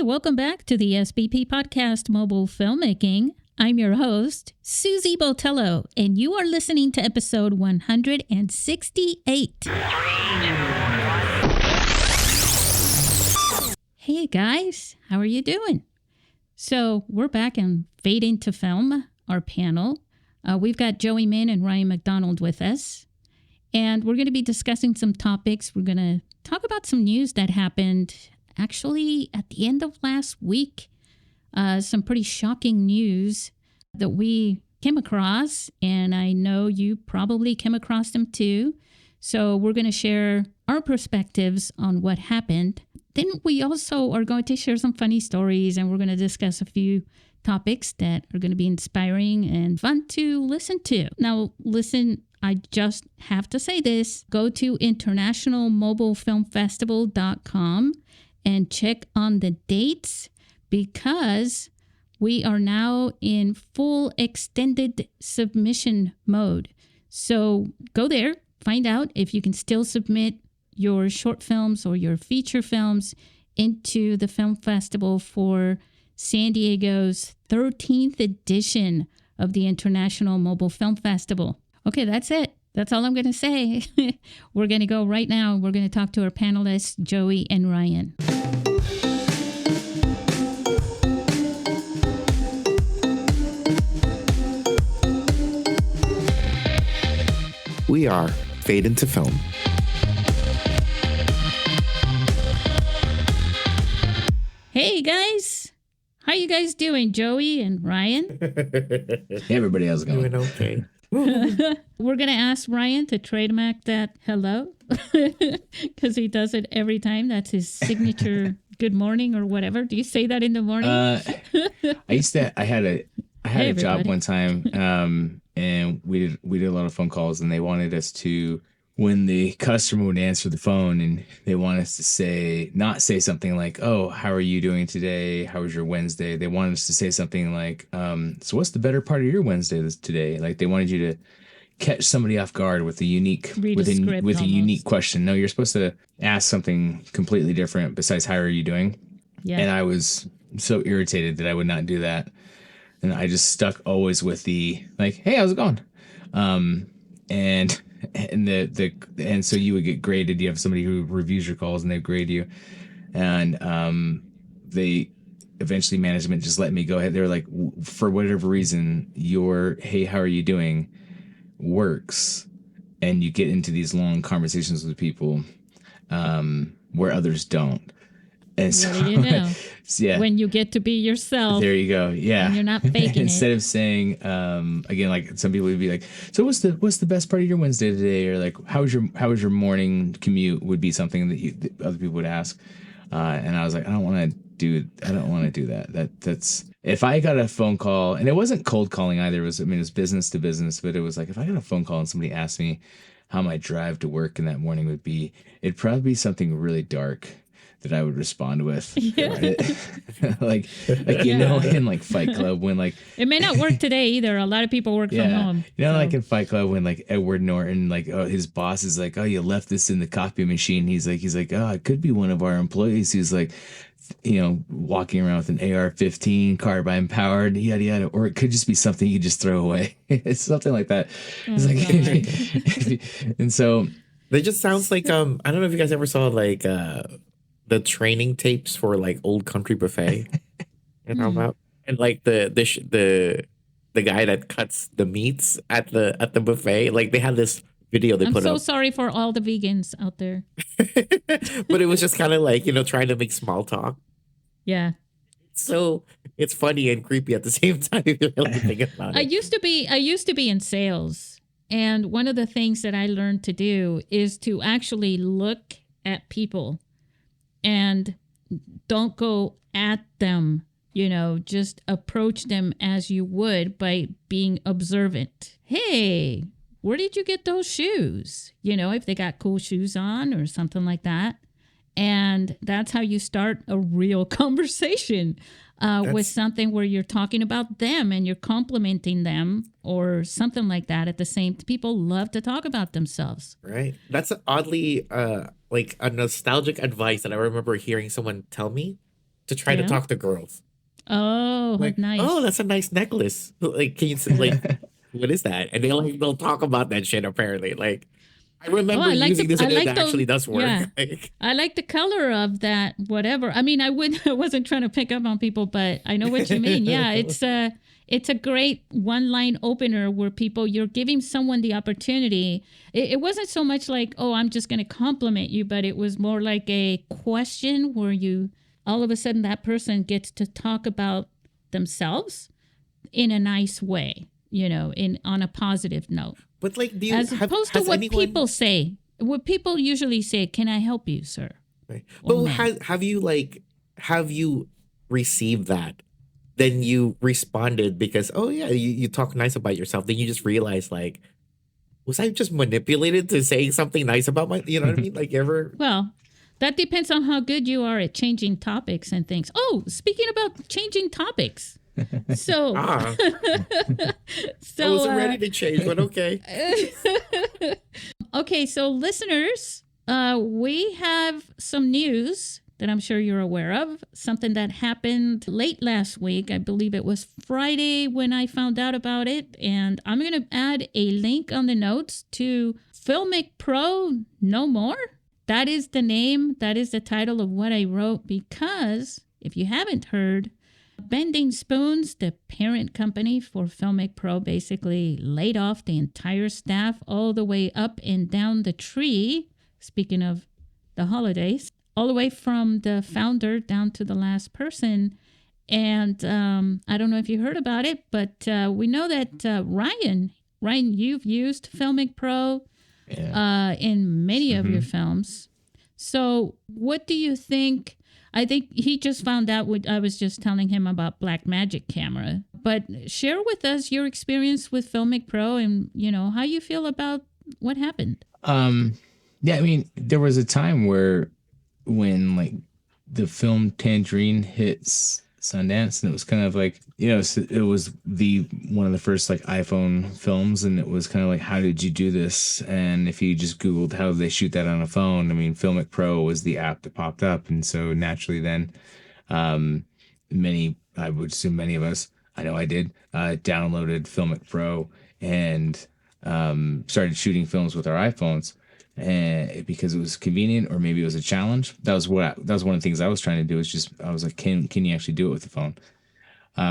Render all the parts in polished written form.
welcome back to the SBP Podcast Mobile Filmmaking. I'm your host, Susie Botello, and you are listening to episode 168. Hey guys, how are you doing? So we're back in Fade Into Film, our panel. We've got Joey Min and Ryan McDonald with us, and we're going to be discussing some topics. We're going to talk about some news that happened actually at the end of last week. Some pretty shocking news that we came across, and I know you probably came across them too. So we're going to share our perspectives on what happened. Then we also are going to share some funny stories, and we're going to discuss a few topics that are going to be inspiring and fun to listen to. Now, listen, I just have to say this. Go to internationalmobilefilmfestival.com and check on the dates, because we are now in full extended submission mode. So go there, find out if you can still submit your short films or your feature films into the film festival for San Diego's 13th edition of the International Mobile Film Festival. Okay, that's it. That's all I'm going to say. We're going to go right now. We're going to talk to our panelists, Joey and Ryan. We are Fade Into Film. Hey guys, how you guys doing, Joey and Ryan? Hey everybody, how's it going? Doing okay. We're going to ask Ryan to trademark that hello, because he does it every time. That's his signature good morning or whatever. Do you say that in the morning? I had a job one time, and we did a lot of phone calls, and they wanted us to, when the customer would answer the phone, and they want us to not say something like, "Oh, how are you doing today? How was your Wednesday?" They wanted us to say something like, "So what's the better part of your Wednesday today?" Like they wanted you to catch somebody off guard with a unique unique question. No, you're supposed to ask something completely different besides "How are you doing?" Yeah. And I was so irritated that I would not do that, and I just stuck always with the like, "Hey, how's it going?" And so you would get graded. You have somebody who reviews your calls and they grade you. And they eventually, management just let me go ahead. They were like, for whatever reason, your "Hey, how are you doing?" works. And you get into these long conversations with people where others don't. And so, yeah, when you get to be yourself, there you go. Yeah, and you're not faking Instead of saying, again, like some people would be like, "So what's the best part of your Wednesday today?" Or like, how was your morning commute?" would be something that other people would ask. And I was like, I don't want to do that. That's if I got a phone call, and it wasn't cold calling either. It was business to business, but it was like if I got a phone call and somebody asked me how my drive to work in that morning would be, it'd probably be something really dark that I would respond with. Yeah. like in like Fight Club when like it may not work today either. A lot of people work from home. Like in Fight Club when like Edward Norton, like his boss is like, "Oh, you left this in the copy machine." He's like, "Oh, it could be one of our employees." He's like, walking around with an AR-15, carbine powered, yada yada, or it could just be something you just throw away. It's something like that. It's and so It just sounds like I don't know if you guys ever saw like the training tapes for like Old Country Buffet. You know about? And like the guy that cuts the meats at the buffet, like they had this video they put up. I'm so sorry for all the vegans out there. But it was just kind of like, trying to make small talk. Yeah. So it's funny and creepy at the same time if you really think about it. I used to be in sales, and one of the things that I learned to do is to actually look at people and don't go at them, just approach them as you would by being observant. Hey, where did you get those shoes? If they got cool shoes on or something like that. And that's how you start a real conversation with something where you're talking about them and you're complimenting them or something like that at the same. People love to talk about themselves. Right. That's oddly like a nostalgic advice that I remember hearing someone tell me. to try to Yeah. talk to girls. Oh, Like, nice. oh, that's a nice necklace. Like, can you like, what is that? And they'll talk about that shit apparently. Like, I remember using this and it actually does work. Yeah. I like the color of that, whatever. I mean, I wasn't trying to pick up on people, but I know what you mean. Yeah, it's a great one-line opener where you're giving someone the opportunity. It wasn't so much like, oh, I'm just going to compliment you, but it was more like a question where all of a sudden that person gets to talk about themselves in a nice way, on a positive note. But like, as opposed to what people say. What people usually say, "Can I help you, sir?" Right. But have you received that? Then you responded because, oh yeah, you talk nice about yourself. Then you just realize, like, was I just manipulated to saying something nice about you know what I mean? Like, Well, that depends on how good you are at changing topics and things. Oh, speaking about changing topics. So, I wasn't ready to change, but okay. Okay, so listeners, we have some news that I'm sure you're aware of. Something that happened late last week. I believe it was Friday when I found out about it. And I'm going to add a link on the notes to Filmic Pro No More. That is the name. That is the title of what I wrote because if you haven't heard, Bending Spoons, the parent company for Filmic Pro, basically laid off the entire staff all the way up and down the tree. Speaking of the holidays, all the way from the founder down to the last person. And I don't know if you heard about it, but we know that Ryan, you've used Filmic Pro in many of your films. So what do you think? I think he just found out what I was just telling him about Blackmagic camera. But share with us your experience with Filmic Pro and, how you feel about what happened. Yeah, I mean, there was a time when like the film Tangerine hits Sundance, and it was kind of like, it was one of the first like iPhone films, and it was kind of like, how did you do this? And if you just Googled how they shoot that on a phone, I mean, Filmic Pro was the app that popped up, and so naturally then, I would assume many of us, I know I did, downloaded Filmic Pro and started shooting films with our iPhones. And because it was convenient, or maybe it was a challenge. That was one of the things I was trying to do. I was like, can you actually do it with the phone?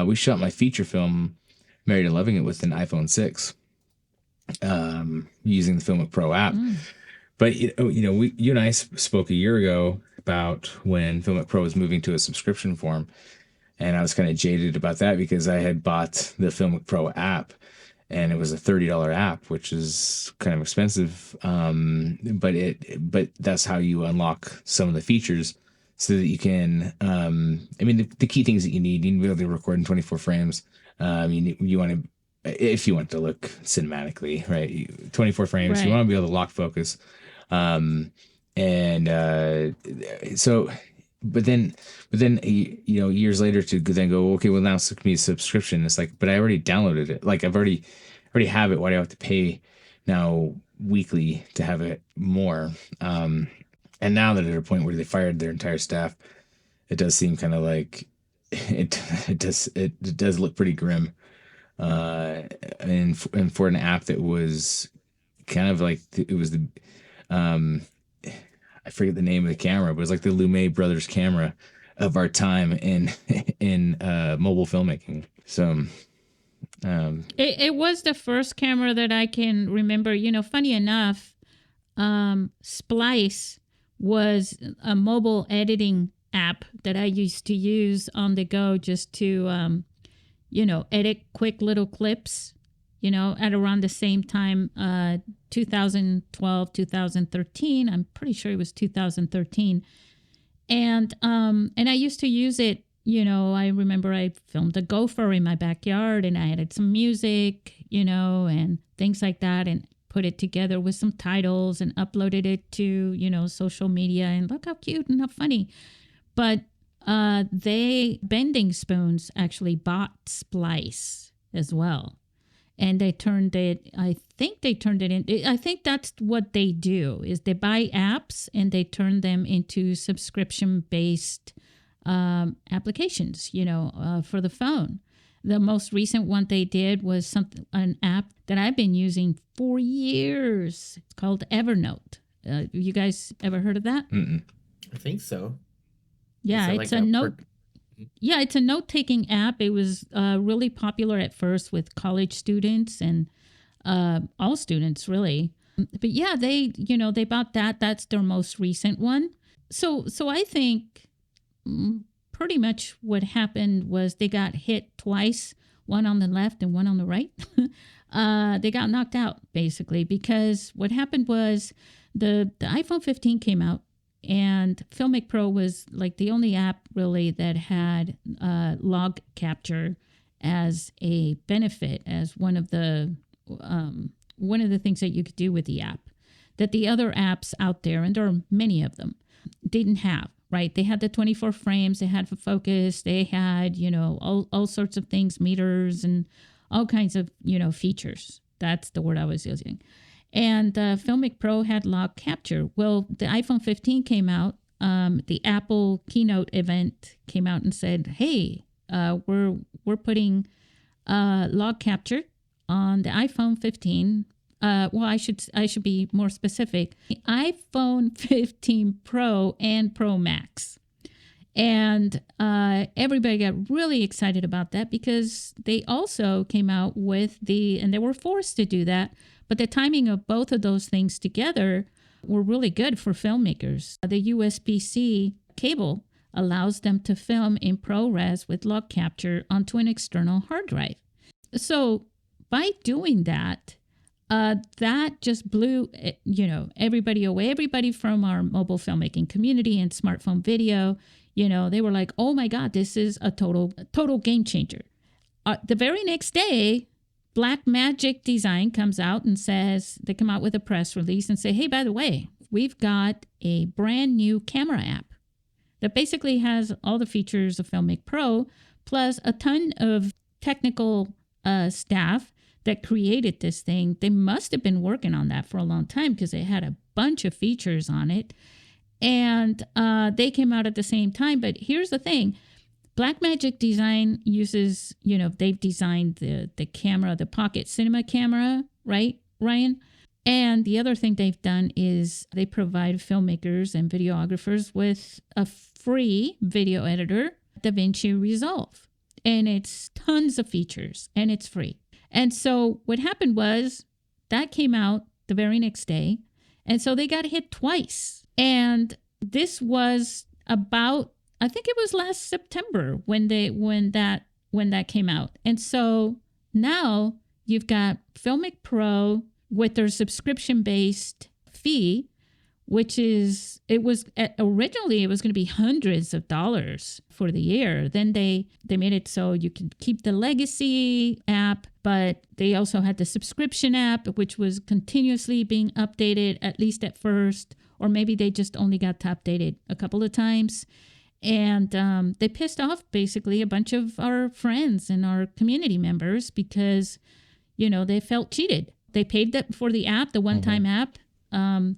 We shot my feature film, Married and Loving It, with an iPhone 6, using the Filmic Pro app. But you and I spoke a year ago about when Filmic Pro was moving to a subscription form, and I was kind of jaded about that because I had bought the Filmic Pro app. And it was a $30 app, which is kind of expensive. But that's how you unlock some of the features so that you can, the key things that you need to be able to record in 24 frames. You want to, if you want to look cinematically, right? 24 frames, right. You want to be able to lock focus. But then, years later to then go, okay, well now it's going to be a subscription. It's like, but I already downloaded it. Like I've already have it. Why do I have to pay now weekly to have it more? And now that at a point where they fired their entire staff, it does seem kind of like it does look pretty grim. And for an app that was kind of like, it was the, I forget the name of the camera, but it's like the Lumet brothers camera of our time in mobile filmmaking. So it was the first camera that I can remember. Funny enough, Splice was a mobile editing app that I used to use on the go just to, edit quick little clips. At around the same time, 2012, 2013. I'm pretty sure it was 2013. And I used to use it, I remember I filmed a gopher in my backyard and I added some music, and things like that, and put it together with some titles and uploaded it to, social media, and look how cute and how funny. But Bending Spoons actually bought Splice as well. And I think that's what they do, is they buy apps and they turn them into subscription-based applications, for the phone. The most recent one they did was an app that I've been using for years. It's called Evernote. You guys ever heard of that? Mm-mm. I think so. Yeah, it's a note. Yeah, it's a note-taking app. It was really popular at first with college students and all students, really. But yeah, they bought that. That's their most recent one. So I think pretty much what happened was they got hit twice, one on the left and one on the right. They got knocked out, basically, because what happened was the iPhone 15 came out, and Filmic Pro was like the only app really that had log capture as a benefit, as one of the things that you could do with the app that the other apps out there, and there are many of them, didn't have. Right? They had the 24 frames, they had focus, they had, all sorts of things, meters and all kinds of, features. That's the word I was using. And Filmic Pro had log capture. Well, the iPhone 15 came out. The Apple keynote event came out and said, hey, we're putting log capture on the iPhone 15. I should be more specific. The iPhone 15 Pro and Pro Max. And everybody got really excited about that because they also came out with and they were forced to do that, but the timing of both of those things together were really good for filmmakers. The USB-C cable allows them to film in ProRes with log capture onto an external hard drive. So by doing that, that just blew, everybody away. Everybody from our mobile filmmaking community and smartphone video, they were like, oh my God, this is a total game changer. The very next day, Blackmagic Design comes out and says, they come out with a press release and say, hey, by the way, we've got a brand new camera app that basically has all the features of Filmic Pro, plus a ton of technical staff that created this thing. They must have been working on that for a long time because it had a bunch of features on it. And they came out at the same time. But here's the thing. Blackmagic Design uses, they've designed the camera, the pocket cinema camera, right, Ryan? And the other thing they've done is they provide filmmakers and videographers with a free video editor, DaVinci Resolve. And it's tons of features and it's free. And so what happened was that came out the very next day. And so they got hit twice. And this was about, I think it was last September when that came out. And so now you've got Filmic Pro with their subscription-based fee, which is, originally it was going to be hundreds of dollars for the year. Then they made it so you could keep the legacy app, but they also had the subscription app, which was continuously being updated, at least at first, or maybe they just only got to update it a couple of times. And they pissed off basically a bunch of our friends and our community members because, they felt cheated. They paid for the app, the one-time app.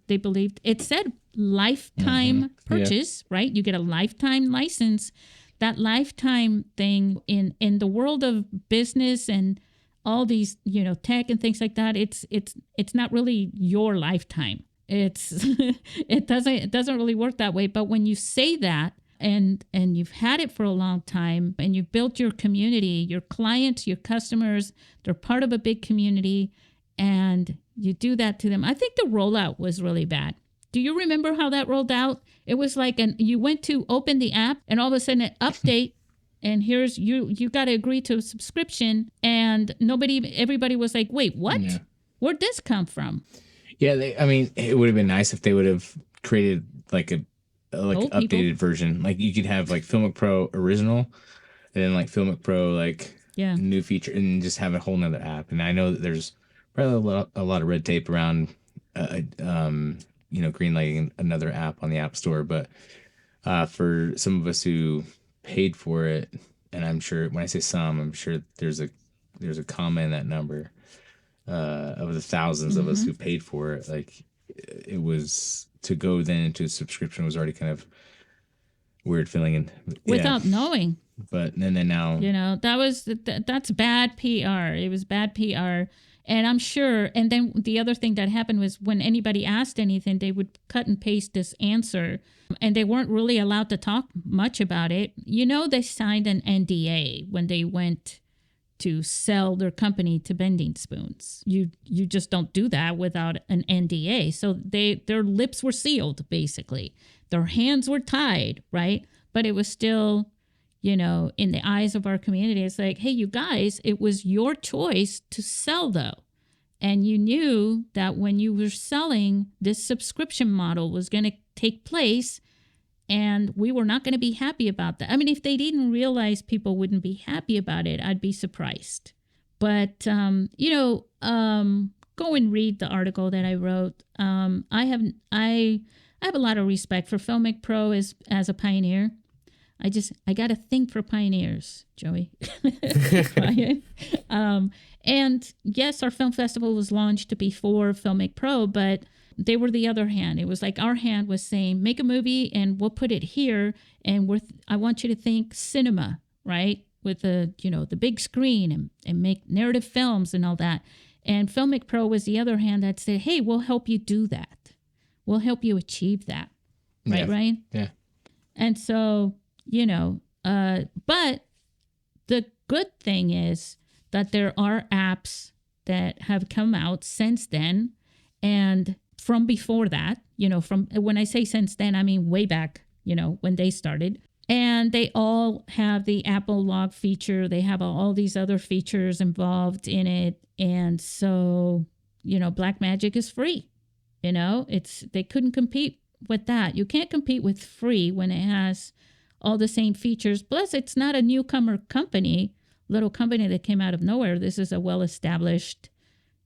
They believed it said lifetime purchase, right? You get a lifetime license. That lifetime thing in the world of business and all these, tech and things like that, it's not really your lifetime. It doesn't really work that way. But when you say that and you've had it for a long time and you've built your community, your clients, your customers, they're part of a big community, and you do that to them. I think the rollout was really bad. Do you remember how that rolled out? It was like you went to open the app and all of a sudden an update and here's you got to agree to a subscription, and everybody was like, wait, what? Yeah. Where'd this come from? Yeah, it would have been nice if they would have created like an updated version. Like you could have like Filmic Pro original and then like Filmic Pro new feature, and just have a whole nother app. And I know that there's probably a lot of red tape around, greenlighting another app on the App Store. But for some of us who paid for it, and I'm sure when I say some, I'm sure there's a comma in that number of the thousands of us who paid for it. Like it was to go then into a subscription was already kind of weird feeling. And without knowing. But then now, that's bad PR. It was bad PR. And I'm sure. And then the other thing that happened was when anybody asked anything, they would cut and paste this answer. And they weren't really allowed to talk much about it. They signed an NDA when they went to sell their company to Bending Spoons. You just don't do that without an NDA. So their lips were sealed, basically. Their hands were tied, right? But it was still, in the eyes of our community, it's like, hey, you guys, it was your choice to sell, though. And you knew that when you were selling, this subscription model was going to take place, and we were not going to be happy about that. I mean, if they didn't realize people wouldn't be happy about it, I'd be surprised. But, go and read the article that I wrote. I have a lot of respect for Filmic Pro as a pioneer. I got a thing for pioneers, Joey. And yes, our film festival was launched before Filmic Pro, but they were the other hand. It was like our hand was saying, make a movie and we'll put it here. And I want you to think cinema, right? With the big screen and make narrative films and all that. And Filmic Pro was the other hand that said, hey, we'll help you do that. We'll help you achieve that. Right, Ryan? Yeah. And so, but the good thing is that there are apps that have come out since then. And from before that, from when I say since then, I mean way back, when they started. And they all have the Apple log feature. They have all these other features involved in it. And so, Blackmagic is free. They couldn't compete with that. You can't compete with free when it has all the same features. Plus, it's not a newcomer company, little company that came out of nowhere. This is a well-established,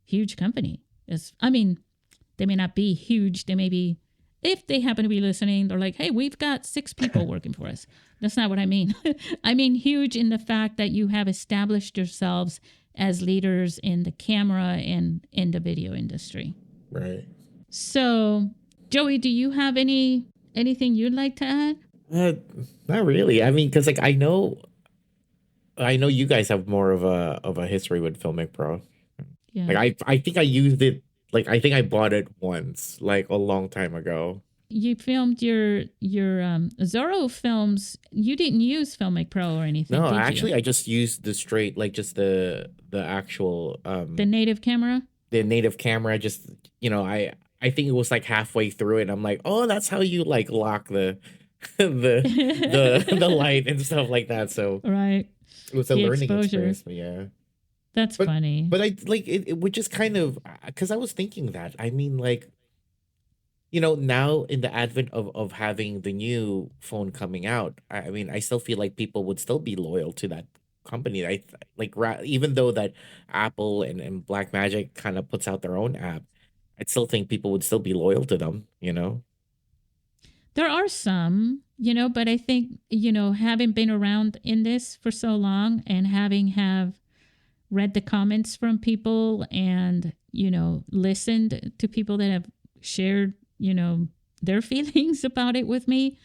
huge company. They may not be huge. They may be, if they happen to be listening, they're like, hey, we've got 6 people working for us. That's not what I mean. I mean huge in the fact that you have established yourselves as leaders in the camera and in the video industry. Right. So, Joey, do you have anything you'd like to add? Not really. I mean, because I know you guys have more of a history with Filmic Pro. Yeah. I think I used it. I think I bought it once, a long time ago. You filmed your Zorro films. You didn't use Filmic Pro or anything. No, did actually, you? I just used the straight, just the actual the native camera. The native camera. Just I think it was halfway through it. I'm like, oh, that's how you lock the the light and stuff like that. So right, it was a learning experience. But yeah. That's funny. But I it would just kind of, because I was thinking that, I mean, now in the advent of having the new phone coming out, I mean, I still feel like people would still be loyal to that company. Even though that Apple and Blackmagic kind of puts out their own app, I still think people would still be loyal to them, There are some, but I think, having been around in this for so long and have read the comments from people and, listened to people that have shared, their feelings about it with me.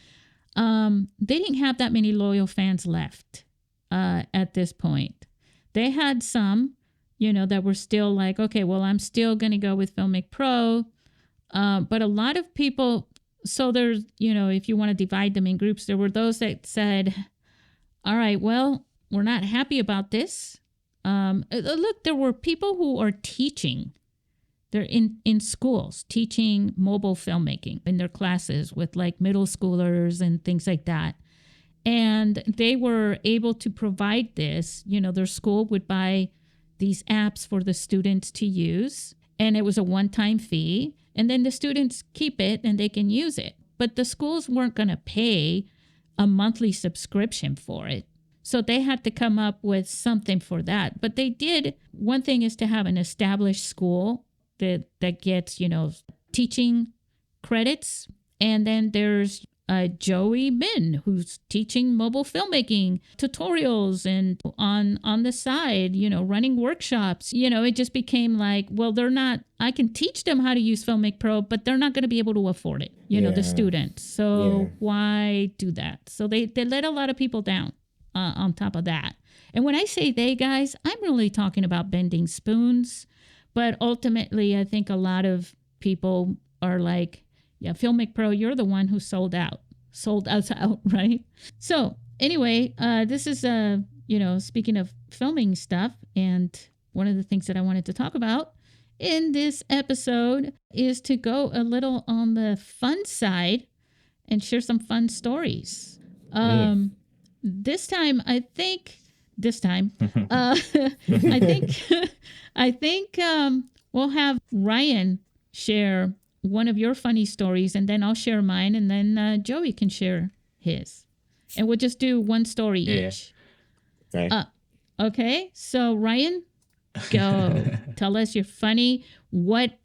They didn't have that many loyal fans left at this point. They had some, that were still like, okay, well, I'm still going to go with Filmic Pro. But a lot of people, so there's, if you want to divide them in groups, there were those that said, all right, well, we're not happy about this. Look, there were people who are teaching. They're in schools teaching mobile filmmaking in their classes with middle schoolers and things like that. And they were able to provide this. Their school would buy these apps for the students to use. And it was a one-time fee. And then the students keep it and they can use it. But the schools weren't going to pay a monthly subscription for it. So they had to come up with something for that. But they did. One thing is to have an established school that gets, teaching credits. And then there's Joey Min, who's teaching mobile filmmaking tutorials and on the side, running workshops. It just became like, well, I can teach them how to use Filmic Pro, but they're not going to be able to afford it, the students. So why do that? So they let a lot of people down on top of that. And when I say they, guys, I'm really talking about bending spoons. But ultimately, I think a lot of people are like, yeah, Filmic Pro, you're the one who sold us out, right? So anyway, this is, speaking of filming stuff, and one of the things that I wanted to talk about in this episode is to go a little on the fun side and share some fun stories. This time, I think, I think we'll have Ryan share one of your funny stories, and then I'll share mine, and then Joey can share his. And we'll just do one story each. Okay. Okay. So Ryan, go. Tell us your funny. What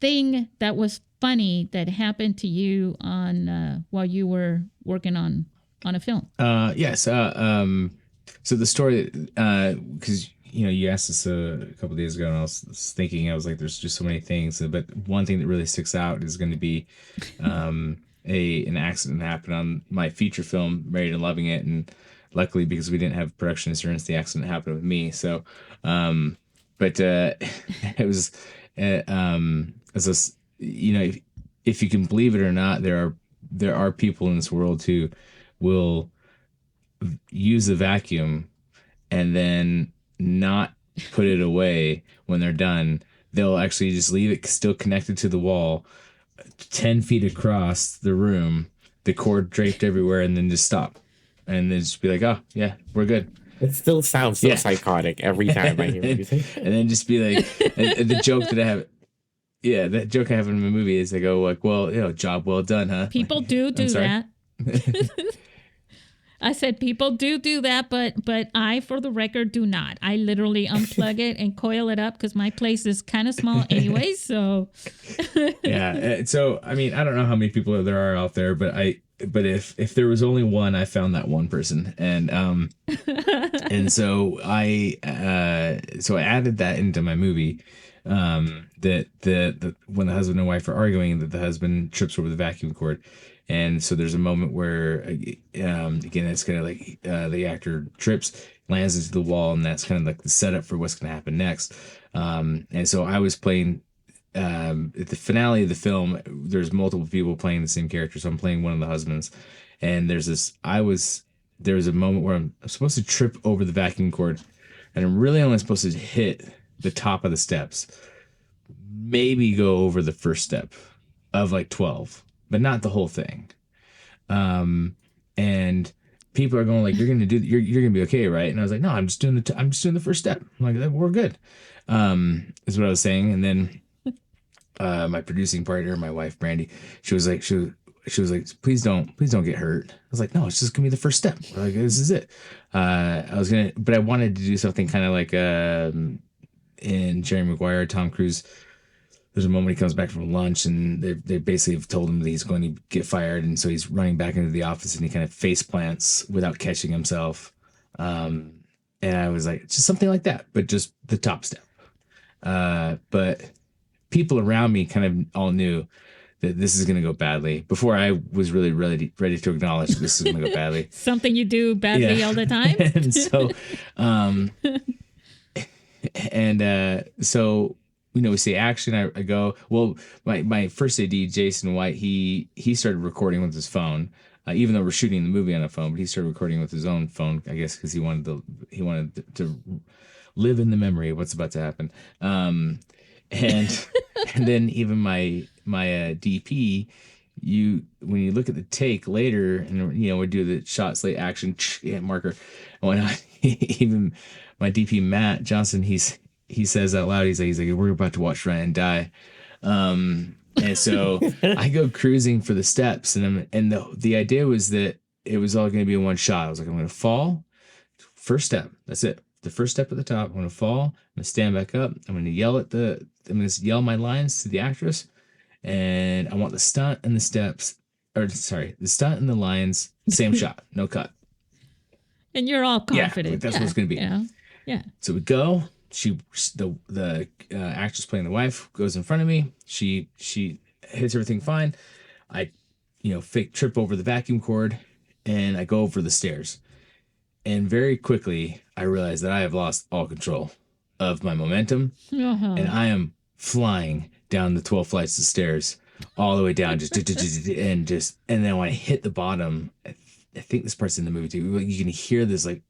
thing that was funny that happened to you on while you were working on a film? Yes. So the story, because you asked us a couple of days ago, and I was thinking, I was like, there's just so many things. But one thing that really sticks out is going to be an accident happened on my feature film, Married and Loving It. And luckily, because we didn't have production insurance, the accident happened with me. So, but it was, if you can believe it or not, there are people in this world who will use the vacuum and then not put it away when they're done. They'll actually just leave it still connected to the wall 10 feet across the room, the cord draped everywhere, and then just stop and then just be like, oh yeah, we're good. It still sounds so psychotic every time I hear music. And then just be like, the joke that I have, that joke I have in my movie is I go like, well, job well done, huh? People do that. I said people do that, but I, for the record, do not. I literally unplug it and coil it up because my place is kind of small anyway. So so I mean, I don't know how many people there are out there, but if there was only one, I found that one person, and so I added that into my movie. That the when the husband and wife are arguing, that the husband trips over the vacuum cord. And so there's a moment where, again, it's kind of like the actor trips, lands into the wall, and that's kind of like the setup for what's going to happen next. And so I was playing, at the finale of the film, there's multiple people playing the same character. So I'm playing one of the husbands. And there was a moment where I'm supposed to trip over the vacuum cord, and I'm really only supposed to hit the top of the steps, maybe go over the first step of like 12. But not the whole thing. And people are going like, you're gonna be okay, right? And I was like, no, I'm just doing the first step. I'm like, we're good. Is what I was saying. And then my producing partner, my wife Brandy, she was like, please don't get hurt. I was like, no, it's just gonna be the first step. Like, this is it. But I wanted to do something kind of like in Jerry Maguire, Tom Cruise. There's a moment he comes back from lunch, and they basically have told him that he's going to get fired, and so he's running back into the office, and he kind of face plants without catching himself. And I was like, just something like that, but just the top step. But people around me kind of all knew that this is going to go badly before I was really ready to acknowledge that this is going to go badly. Something you do badly all the time. And so, so. We say action. I go, well, my first AD, Jason White, he started recording with his phone, even though we're shooting the movie on a phone, but he started recording with his own phone, I guess, because he wanted to live in the memory of what's about to happen. And then even my DP, when you look at the take later, and we do the shot slate action marker, and even my DP Matt Johnson, he says out loud, he's like, we're about to watch Ryan die. And so I go cruising for the steps, and the idea was that it was all going to be in one shot. I was like, I'm going to fall, first step. That's it. The first step at the top. I'm going to fall. I'm going to stand back up. I'm going to yell my lines to the actress, and I want the stunt and the steps the stunt and the lines, same shot, no cut. And you're all confident. Yeah, that's what it's going to be. Yeah. So we go. The actress playing the wife goes in front of me. She hits everything fine. I, fake trip over the vacuum cord, and I go over the stairs. And very quickly, I realize that I have lost all control of my momentum, and I am flying down the 12 flights of stairs all the way down, and then when I hit the bottom, I think this part's in the movie too. You can hear this like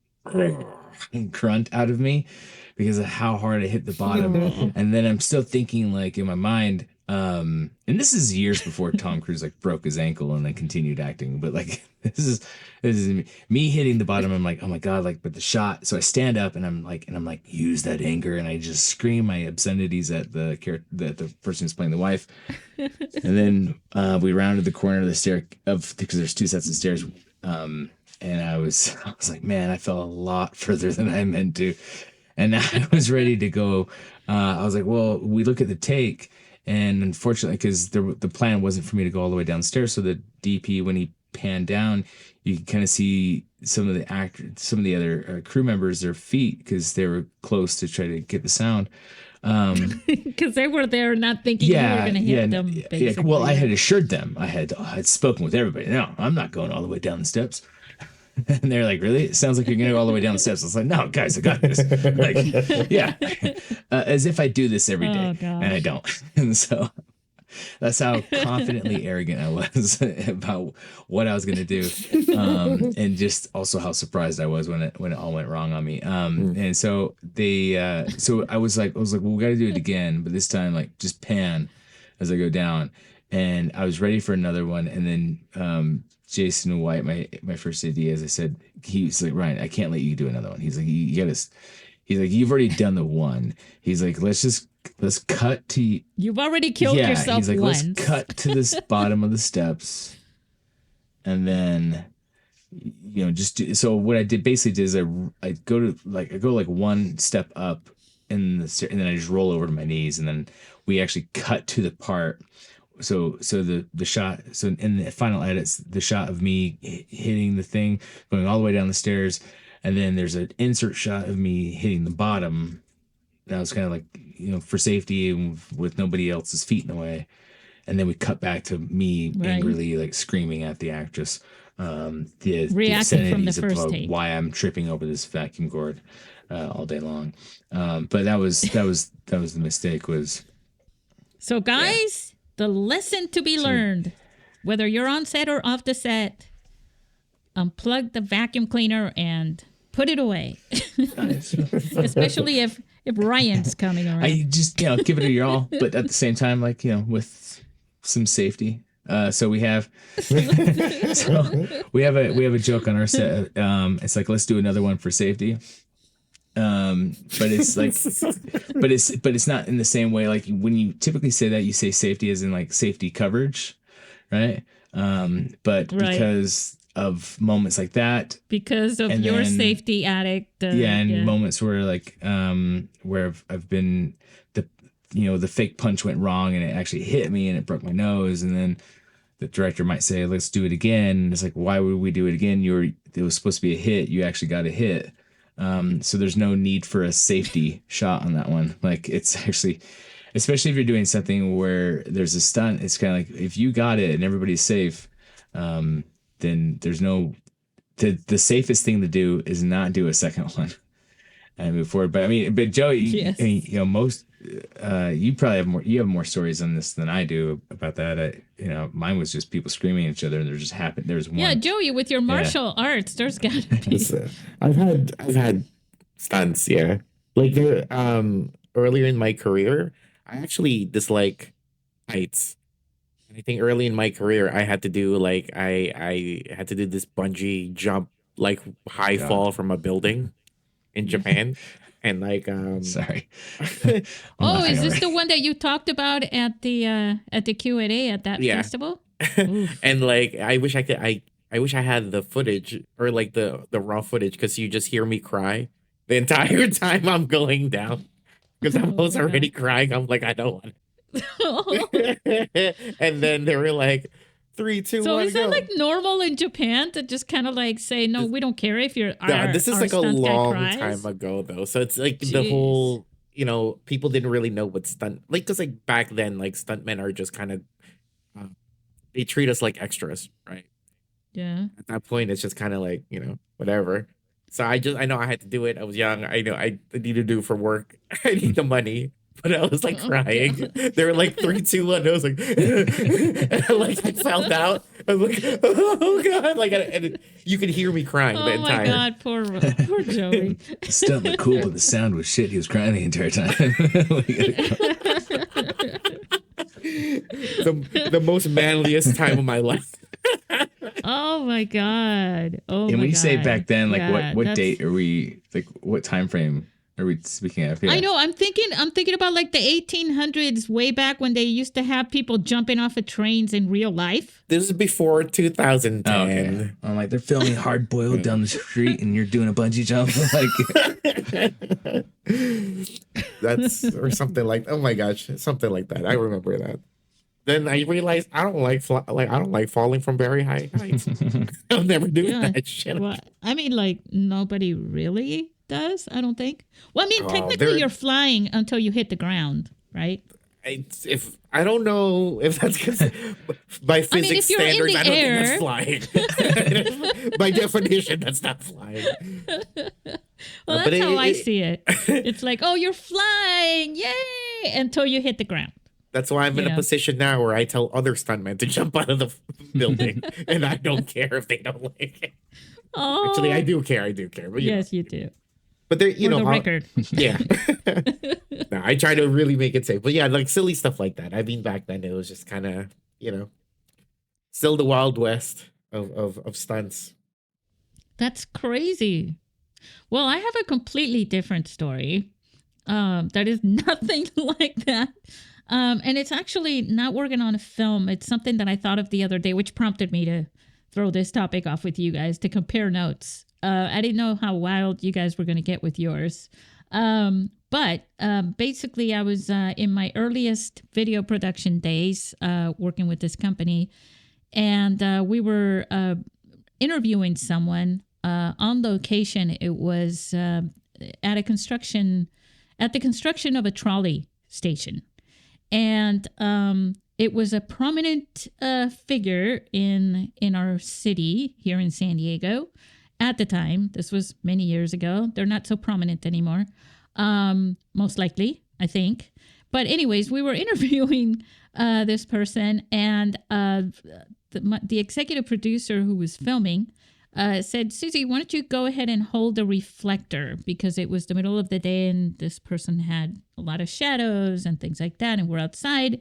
grunt out of me because of how hard I hit the bottom. And then I'm still thinking like in my mind, and this is years before Tom Cruise like broke his ankle and then continued acting. But like this is me hitting the bottom. I'm like, oh my God, like, but the shot. So I stand up and I'm like, use that anger, and I just scream my obscenities at the person who's playing the wife. And then we rounded the corner of the stair because there's 2 sets of stairs. And I was like, man, I fell a lot further than I meant to. And I was ready to go. I was like, well, we look at the take, and unfortunately, because the plan wasn't for me to go all the way downstairs. So the DP, when he panned down, you can kind of see some of the other crew members, their feet, because they were close to try to get the sound. Because they were there not thinking you were going to hit them. Yeah. Well, I had assured them. I had spoken with everybody. No, I'm not going all the way down the steps. And they're like, really? It sounds like you're going to go all the way down the steps. I was like, no, guys, I got this. Like, yeah. As if I do this every day. And I don't. And so that's how confidently arrogant I was about what I was going to do. And just also how surprised I was when it all went wrong on me. And so so I was like, well, we got to do it again. But this time, like, just pan as I go down. And I was ready for another one. And then, Jason White, my first AD, as I said, he's like, Ryan, I can't let you do another one. He's like, you gotta. He's like, you've already done the one. He's like, let's cut to. You've already killed yourself. He's like, once. Let's cut to this bottom of the steps, and then, just do. So what I basically did is I go one step up in the and then I just roll over to my knees, and then we actually cut to the part. So the shot, so in the final edits, the shot of me hitting the thing, going all the way down the stairs, and then there's an insert shot of me hitting the bottom. That was kind of like, for safety and with nobody else's feet in the way. And then we cut back to me angrily, like screaming at the actress, the reacting from the first take, why I'm tripping over this vacuum cord all day long. But that was the mistake was. So guys. Yeah. The lesson to be learned, whether you're on set or off the set, unplug the vacuum cleaner and put it away. Especially if Ryan's coming around. I just, give it a your all, but at the same time, with some safety. So we have a joke on our set. It's like, let's do another one for safety. But it's like, but it's not in the same way. Like when you typically say that, you say safety as in like safety coverage, right? But because of moments like that, because of your safety addict, moments where like, where I've been the fake punch went wrong and it actually hit me and it broke my nose, and then the director might say, let's do it again. And it's like, why would we do it again? It was supposed to be a hit. You actually got a hit. So there's no need for a safety shot on that one. Like it's actually, especially if you're doing something where there's a stunt, it's kind of like if you got it and everybody's safe, then there's the safest thing to do is not do a second one and move forward. But Joe, yes. Most, you probably have more stories on this than I do about that. Mine was just people screaming at each other and there just happened. There's one. Yeah. Joey, with your martial arts, there's gotta be. I've had stunts. Yeah. Like there, earlier in my career, I actually dislike heights. I think early in my career, I had to do I had to do this bungee jump, like high fall from a building in Japan. And sorry. Is this the one that you talked about at the Q&A at that festival? And I wish I had the footage or like the raw footage, because you just hear me cry the entire time I'm going down, because I was already crying. I'm like, I don't want it. And then they were like, 3, 2, So 1, is that go. like normal in Japan to just kind of like say, no, we don't care if you're This is like a long time ago though. So it's like the whole, people didn't really know what stunt, like, because like back then, like stuntmen are just kind of, they treat us like extras, right? Yeah. At that point, it's just kind of like, whatever. So I know I had to do it. I was young. I know I need to do for work. I need the money. But I was like crying. They were like 3, 2, 1. I was like, and I found out. I was like, oh God! Like, and you could hear me crying the entire. Oh my God, poor Joey. The stunt looked cool, but the sound was shit. He was crying the entire time. the most manliest time of my life. Oh my God! Oh, and when you say back then, like yeah, what date are we? Like what time frame are we speaking of here? I know. I'm thinking about like the 1800s, way back when they used to have people jumping off of trains in real life. This is before 2010. Oh, okay. I'm like, they're filming Hard Boiled down the street, and you're doing a bungee jump, like that's or something like. Oh my gosh, something like that. I remember that. Then I realized I don't like falling from very high heights. I'll never do that shit. Well, I mean, like nobody really does. I don't think. Well, I mean, technically, you're flying until you hit the ground, right? I don't know if that's because by physics standards, I don't think that's flying. By definition, that's not flying. Well, that's how I see it. It's like, oh, you're flying, yay, until you hit the ground. That's why I'm in a position now where I tell other stuntmen to jump out of the building, and I don't care if they don't like it. Oh, actually, I do care. But yes, you do. But there, the record. Yeah. No, I try to really make it safe. But yeah, like silly stuff like that. I mean, back then it was just kind of, still the Wild West of stunts. That's crazy. Well, I have a completely different story. That is nothing like that. And it's actually not working on a film. It's something that I thought of the other day, which prompted me to throw this topic off with you guys to compare notes. I didn't know how wild you guys were going to get with yours. But basically, I was in my earliest video production days working with this company. And we were interviewing someone on location. It was at the construction of a trolley station. And it was a prominent figure in our city here in San Diego at the time. This was many years ago. They're not so prominent anymore, most likely, I think. But anyways, we were interviewing this person, and the executive producer who was filming said, Susie, why don't you go ahead and hold the reflector, because it was the middle of the day and this person had a lot of shadows and things like that, and we're outside.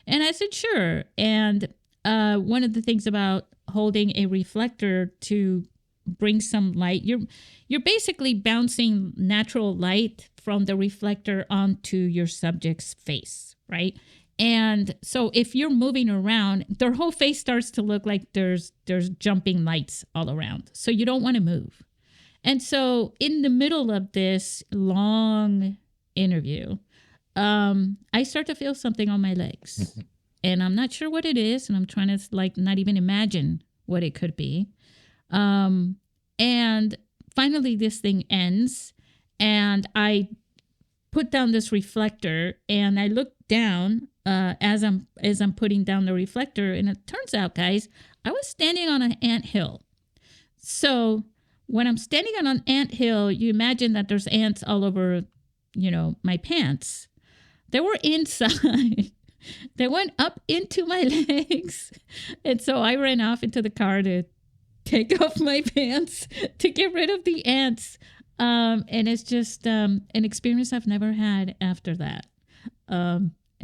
And I said, sure. And one of the things about holding a reflector to bring some light, you're basically bouncing natural light from the reflector onto your subject's face, right? And so if you're moving around, their whole face starts to look like there's jumping lights all around. So you don't want to move. And so in the middle of this long interview, I start to feel something on my legs. And I'm not sure what it is. And I'm trying to not even imagine what it could be. And finally this thing ends. And I put down this reflector and I look down as I'm putting down the reflector, and it turns out, guys, I was standing on an anthill. So when I'm standing on an anthill, you imagine that there's ants all over, my pants. They were inside. They went up into my legs, and so I ran off into the car to take off my pants to get rid of the ants. And it's just an experience I've never had after that.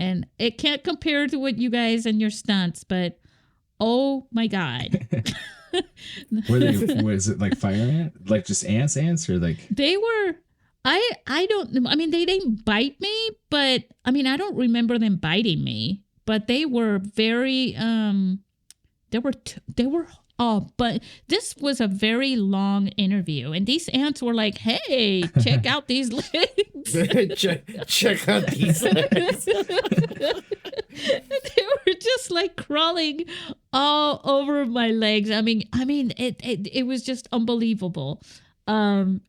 And it can't compare to what you guys and your stunts, but oh my God. Was it like fire ant? Like just ants or like? They were, they didn't bite me, but I don't remember them biting me, but they were very, but this was a very long interview, and these ants were like, hey, check out these legs. check out these legs. They were just like crawling all over my legs. I mean, it was just unbelievable.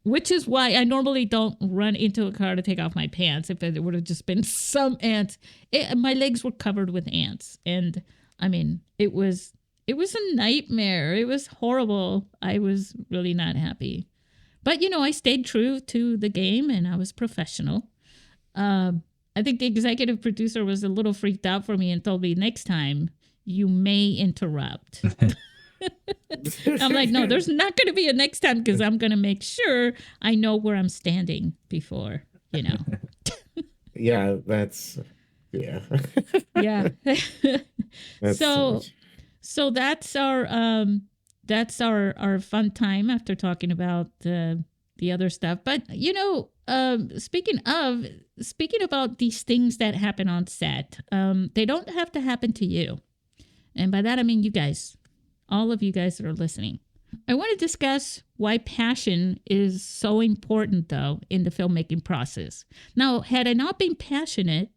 Which is why I normally don't run into a car to take off my pants. If it would have just been some ants, my legs were covered with ants, and I mean, it was a nightmare. It was horrible. I was really not happy, but I stayed true to the game, and I was professional. I think the executive producer was a little freaked out for me and told me, next time you may interrupt. I'm like, no, there's not going to be a next time, because I'm going to make sure I know where I'm standing before, Yeah, that's, yeah. Yeah. That's so that's our fun time after talking about the other stuff. But speaking about these things that happen on set, they don't have to happen to you, and by that I mean you guys. All of you guys that are listening. I want to discuss why passion is so important, though, in the filmmaking process. Now, had I not been passionate,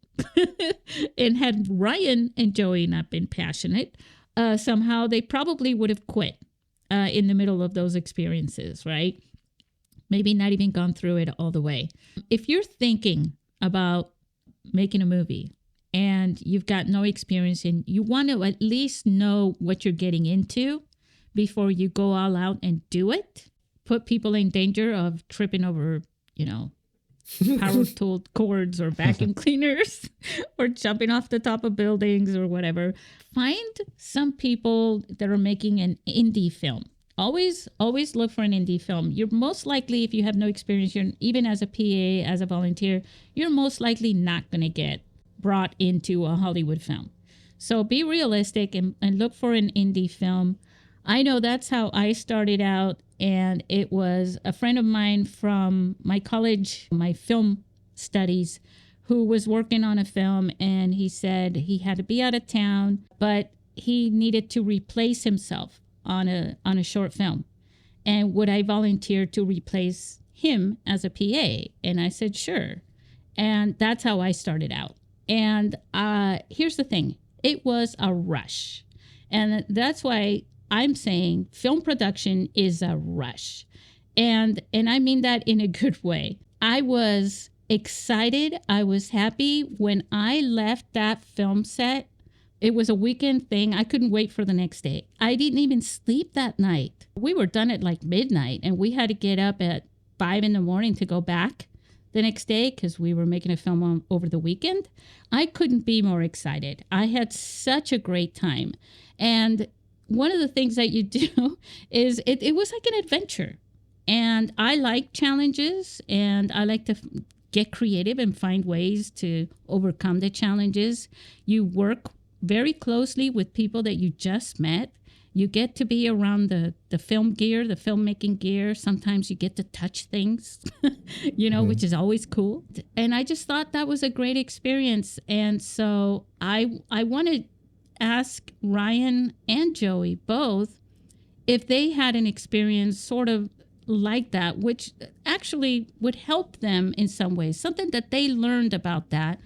and had Ryan and Joey not been passionate, somehow they probably would have quit in the middle of those experiences, right? Maybe not even gone through it all the way. If you're thinking about making a movie, and you've got no experience, and you want to at least know what you're getting into before you go all out and do it, put people in danger of tripping over, power tool cords or vacuum cleaners, or jumping off the top of buildings or whatever. Find some people that are making an indie film. Always look for an indie film. You're most likely, if you have no experience, even as a PA, as a volunteer, you're most likely not going to get brought into a Hollywood film. So be realistic and look for an indie film. I know that's how I started out, and it was a friend of mine from my college, my film studies, who was working on a film, and he said he had to be out of town, but he needed to replace himself on a short film. And would I volunteer to replace him as a PA? And I said, sure. And that's how I started out. And here's the thing. It was a rush. And that's why I'm saying film production is a rush. And I mean that in a good way. I was excited. I was happy when I left that film set. It was a weekend thing. I couldn't wait for the next day. I didn't even sleep that night. We were done at like midnight, and we had to get up at 5 a.m. to go back the next day because we were making a film over the weekend. I couldn't be more excited. I had such a great time. And one of the things that you do is it was like an adventure. And I like challenges, and I like to get creative and find ways to overcome the challenges. You work very closely with people that you just met. You get to be around the film gear, the filmmaking gear. Sometimes you get to touch things, which is always cool. And I just thought that was a great experience. And so I want to ask Ryan and Joey both if they had an experience sort of like that, which actually would help them in some ways, something that they learned about that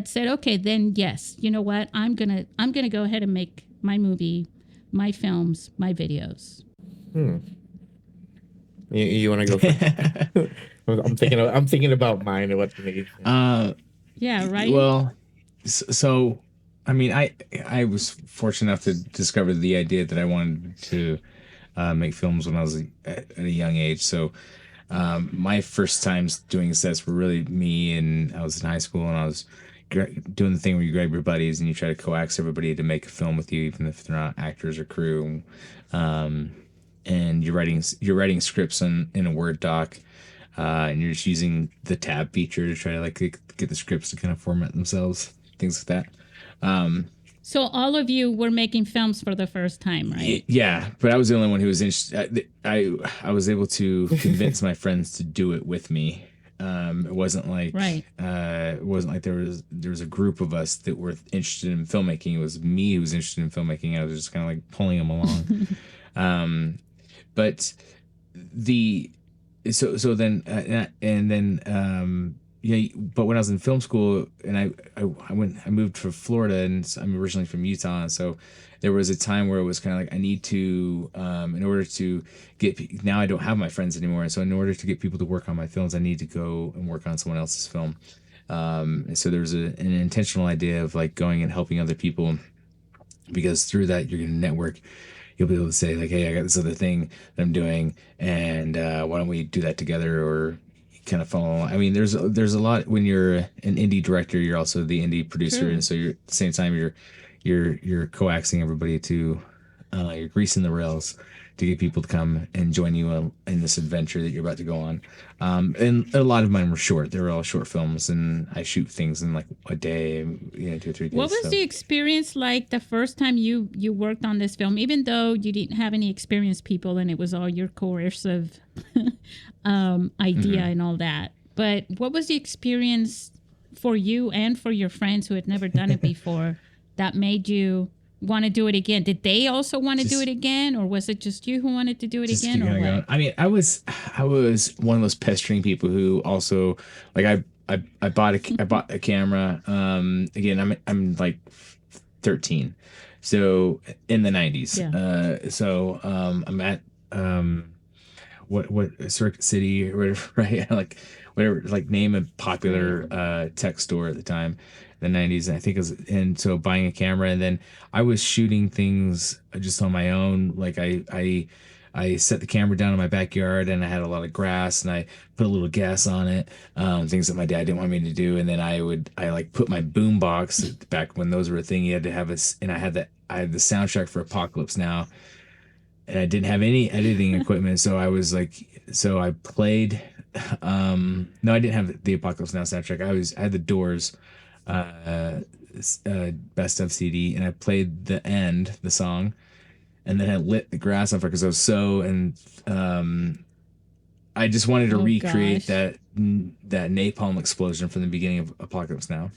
said, okay, then yes, you know what? I'm gonna go ahead and make my movie, my films, my videos. You want to go first? I'm thinking about mine and what to make. Yeah, right. Well, so I mean, I was fortunate enough to discover the idea that I wanted to make films when I was at a young age. So my first times doing sets were really me, and I was in high school, and I was doing the thing where you grab your buddies and you try to coax everybody to make a film with you, even if they're not actors or crew. And you're writing scripts in a Word doc, and you're just using the tab feature to try to get the scripts to kind of format themselves, things like that. So all of you were making films for the first time, right? Yeah, but I was the only one who was interested. I was able to convince my friends to do it with me. It wasn't like it wasn't like there was a group of us that were interested in filmmaking. It was me who was interested in filmmaking. I was just kind of like pulling them along. But then but when I was in film school and I moved to Florida, and I'm originally from Utah. So there was a time where it was kind of like, I need to, in order to now I don't have my friends anymore. And so in order to get people to work on my films, I need to go and work on someone else's film. And so there's an intentional idea of like going and helping other people, because through that you're going to network. You'll be able to say like, hey, I got this other thing that I'm doing, and why don't we do that together, or kind of follow along. I mean, there's a lot when you're an indie director, you're also the indie producer, and so you're at the same time you're coaxing everybody to you're greasing the rails to get people to come and join you in this adventure that you're about to go on. And a lot of mine were short. They were all short films, and I shoot things in like a day, 2 or 3 days. What was the experience like the first time you worked on this film, even though you didn't have any experienced people and it was all your coercive idea and all that? But what was the experience for you and for your friends who had never done it before that made you want to do it again? Did they also want to do it again, or was it just you who wanted to do it again, or what? I mean, I was one of those pestering people who also, like, I bought a camera. Again, I'm like 13, so in the 90s. Yeah. So I'm at what Circuit City or whatever, right? Like whatever, like name a popular tech store at the time. The 90s, I think it was, and so buying a camera, and then I was shooting things just on my own. Like I set the camera down in my backyard, and I had a lot of grass, and I put a little gas on it, things that my dad didn't want me to do. And then I like put my boom box, back when those were a thing. You had to have and I had the soundtrack for Apocalypse Now, and I didn't have any editing equipment, so I was like, so I played. No, I didn't have the Apocalypse Now soundtrack. I had the Doors best of CD, and I played the song, and then I lit the grass on fire because I was I just wanted to recreate that napalm explosion from the beginning of Apocalypse Now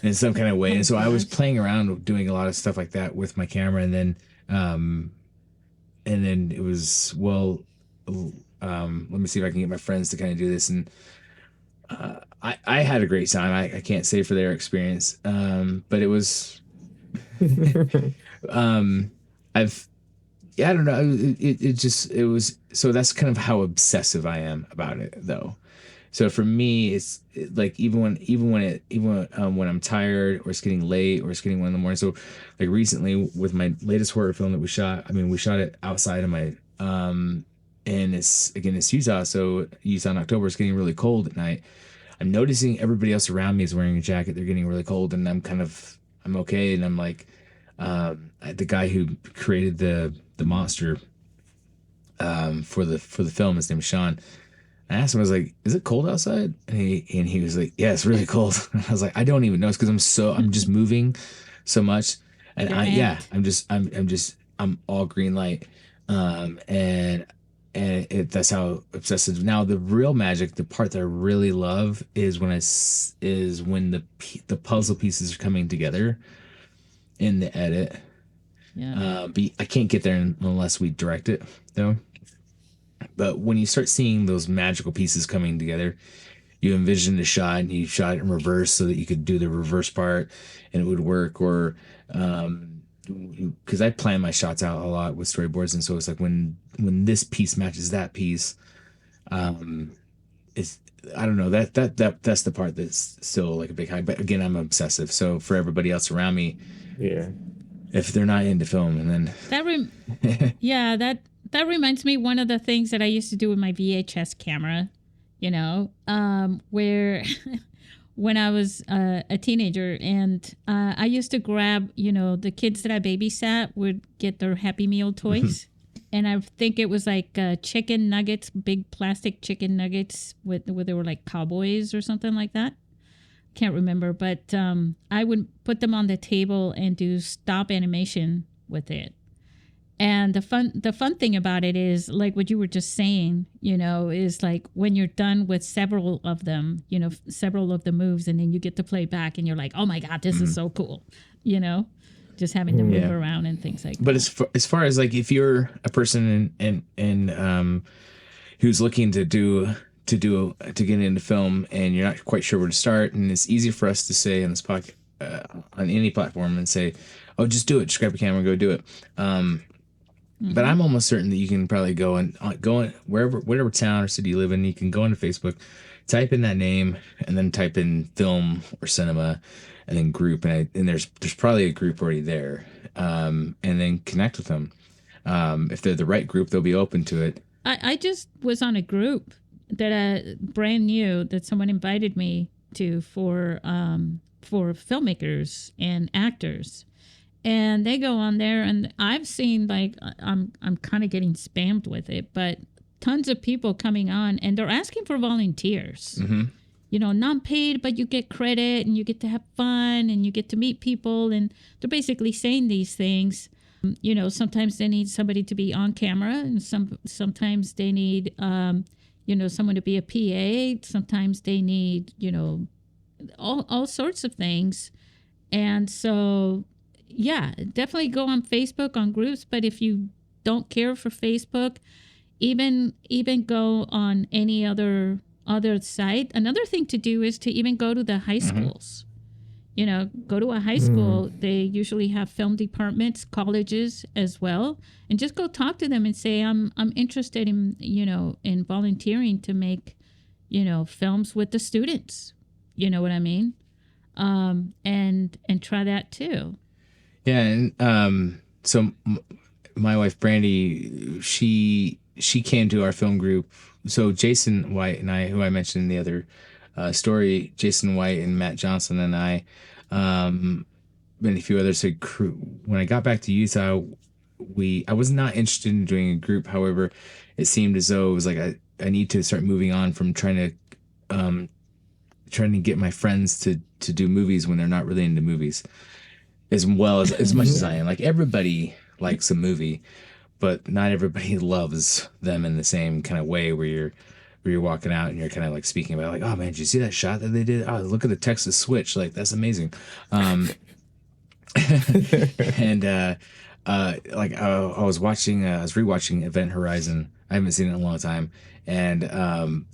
in some kind of way. And so I was playing around doing a lot of stuff like that with my camera, and then it was, well, let me see if I can get my friends to kind of do this. And I had a great time. I can't say for their experience, but it was, I don't know. It was, so that's kind of how obsessive I am about it, though. So for me, it's like, even when I'm tired, or it's getting late, or it's getting 1 in the morning. So like recently with my latest horror film that we shot, I mean, we shot it outside of my, and it's Utah. So Utah in October, it's getting really cold at night. I'm noticing everybody else around me is wearing a jacket. They're getting really cold, and I'm okay. And I'm like, the guy who created the monster, for the film, his name is Sean. I asked him, I was like, is it cold outside? And he was like, yeah, it's really cold. And I was like, I don't even know. It's because I'm just moving so much. And I'm all green light. And that's how obsessive. Now the real magic, the part that I really love, is when the puzzle pieces are coming together in the edit. Yeah. But I can't get there unless we direct it, though. But when you start seeing those magical pieces coming together, you envision a shot, and you shot it in reverse so that you could do the reverse part and it would work. Or because I plan my shots out a lot with storyboards, and so it's like when this piece matches that piece, it's, I don't know, that's the part that's still like a big high. But again, I'm obsessive. So for everybody else around me, yeah, if they're not into film, and then that reminds me, one of the things that I used to do with my VHS camera, where when I was a teenager, and I used to grab, the kids that I babysat would get their Happy Meal toys. And I think it was like chicken nuggets, big plastic chicken nuggets where they were like cowboys or something like that. Can't remember, but I would put them on the table and do stop animation with it. And the fun thing about it is, like what you were just saying, is like when you're done with several of them, several of the moves, and then you get to play back, and you're like, oh my God, this is so cool, just having to move around and things like that. But as far as like, if you're a person and who's looking to to get into film and you're not quite sure where to start, and it's easy for us to say on this podcast on any platform and say, oh, just do it, just grab a camera and go do it. But I'm almost certain that you can probably go in wherever, whatever town or city you live in, you can go into Facebook, type in that name, and then type in film or cinema, and then group, and there's probably a group already there, and then connect with them. If they're the right group, they'll be open to it. I just was on a group that brand new that someone invited me to for filmmakers and actors. And they go on there, and I've seen, like, I'm kind of getting spammed with it, but tons of people coming on, and they're asking for volunteers. Mm-hmm. You know, not paid, but you get credit, and you get to have fun, and you get to meet people, and they're basically saying these things. You know, sometimes they need somebody to be on camera, and sometimes they need, someone to be a PA. Sometimes they need, all sorts of things. And so, yeah, definitely go on Facebook, on groups. But if you don't care for Facebook, even go on any other site. Another thing to do is to even go to the high schools. You know, go to a high school. They usually have film departments, colleges as well, and just go talk to them and say, I'm interested in, in volunteering to make, films with the students. You know what I mean? And try that too. Yeah, and so my wife Brandy, she came to our film group. So Jason White and I, who I mentioned in the other story, Jason White and Matt Johnson and I, and a few others, when I got back to Utah, I was not interested in doing a group. However, it seemed as though it was like I need to start moving on from trying to get my friends to do movies when they're not really into movies, as well as much as I am. Like, everybody likes a movie, but not everybody loves them in the same kind of way where you're walking out and you're kind of like speaking about, like, oh man, did you see that shot that they did? Oh, look at the Texas switch. Like, that's amazing. And like I was rewatching Event Horizon. I haven't seen it in a long time. And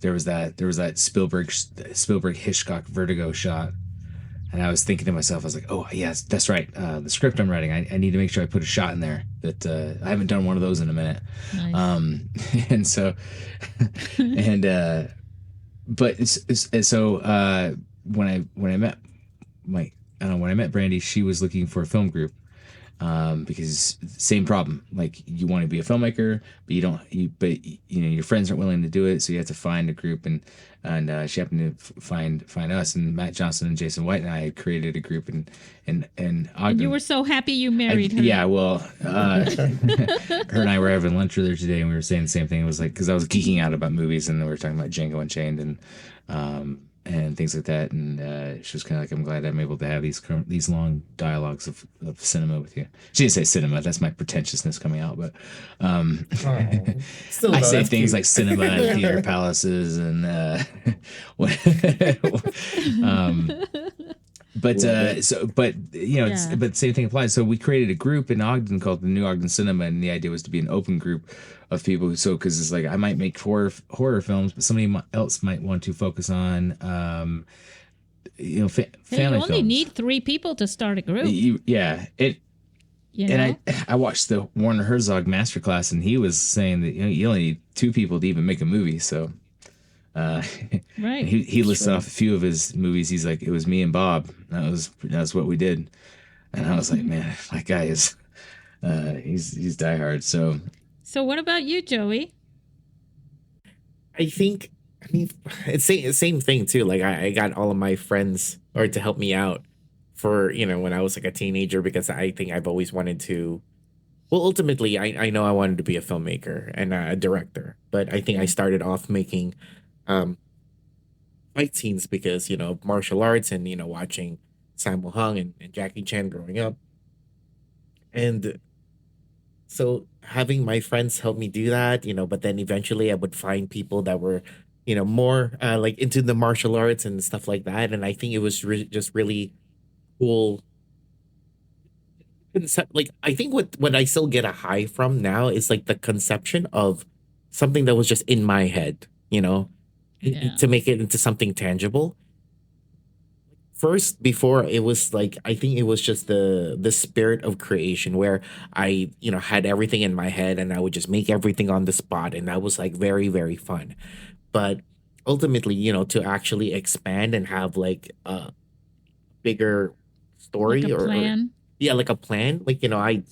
there was that Spielberg Hitchcock Vertigo shot. And I was thinking to myself, I was like, oh, yes, that's right. The script I'm writing, I need to make sure I put a shot in there that I haven't done one of those in a minute. Nice. And so, when I met Brandy, she was looking for a film group. Because same problem, like, you want to be a filmmaker, but your friends aren't willing to do it, so you have to find a group, and she happened to find us, and Matt Johnson and Jason White and I created a group in Ogden. And you were so happy you married her. Yeah, well, her and I were having lunch earlier today, and we were saying the same thing. It was like, because I was geeking out about movies, and we were talking about Django Unchained and things like that, and she was kind of like, I'm glad I'm able to have these long dialogues of cinema with you. She didn't say cinema, that's my pretentiousness coming out, but I say things cute. Like cinema and theater palaces and but the same thing applies. So we created a group in Ogden called the New Ogden Cinema, and the idea was to be an open group of people. So, because it's like, I might make horror films, but somebody else might want to focus on, family films. You only need 3 people to start a group. And I watched the Warner Herzog masterclass, and he was saying that you only need 2 people to even make a movie. So, right. He listed off a few of his movies. He's like, it was me and Bob. That's what we did. And I was like, man, that guy is, he's diehard. So what about you, Joey? I mean, it's the same thing too. Like, I got all of my friends to help me out for, when I was like a teenager, because I think I've always wanted to, well, ultimately I know I wanted to be a filmmaker and a director, but I think I started off making fight scenes because, martial arts and, watching Sammo Hung and Jackie Chan growing up. And so having my friends help me do that, but then eventually I would find people that were, more like into the martial arts and stuff like that. And I think it was just really cool. Like, I think what I still get a high from now is like the conception of something that was just in my head, Yeah. to make it into something tangible. First, before, it was like, I think it was just the spirit of creation, where I, had everything in my head and I would just make everything on the spot, and that was like very, very fun. But ultimately, to actually expand and have like a bigger Like a story, or plan. yeah, like a plan. Like, I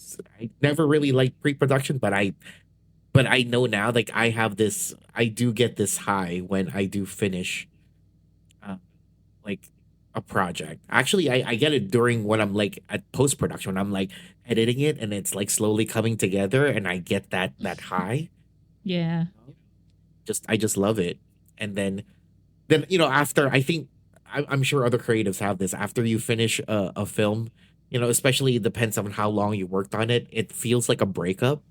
never really liked pre-production, but I know now, like, I do get this high when I do finish uh, like a project. Actually, I get it during when I'm like at post-production, when I'm like editing it and it's like slowly coming together, and I get that high. Yeah. I just love it. And then after, I think, I'm sure other creatives have this. After you finish a film, especially, it depends on how long you worked on it, it feels like a breakup.